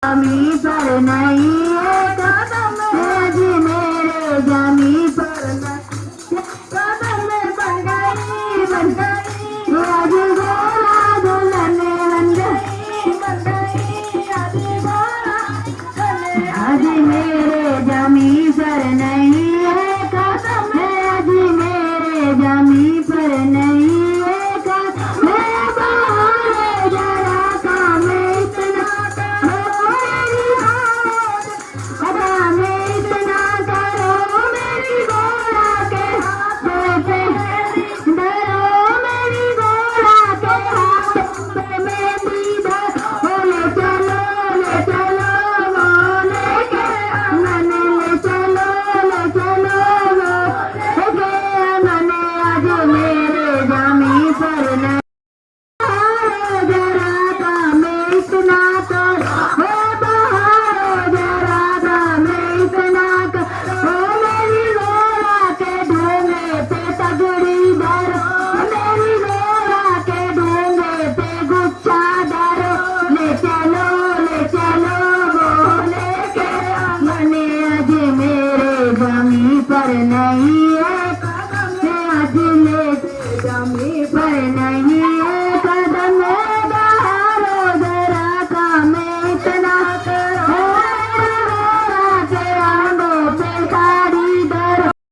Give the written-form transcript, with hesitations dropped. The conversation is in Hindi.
जमी पर नहीं है कदम आज मेरे जमी पर नहीं कदम बन गई आज गोरा दुल्हन बन गई आज गोरा आज मेरे जमी पर नहीं है कदम आज मेरे जमी पर नहीं है कदम मैं बाहर जरा काम इतना पर नहीं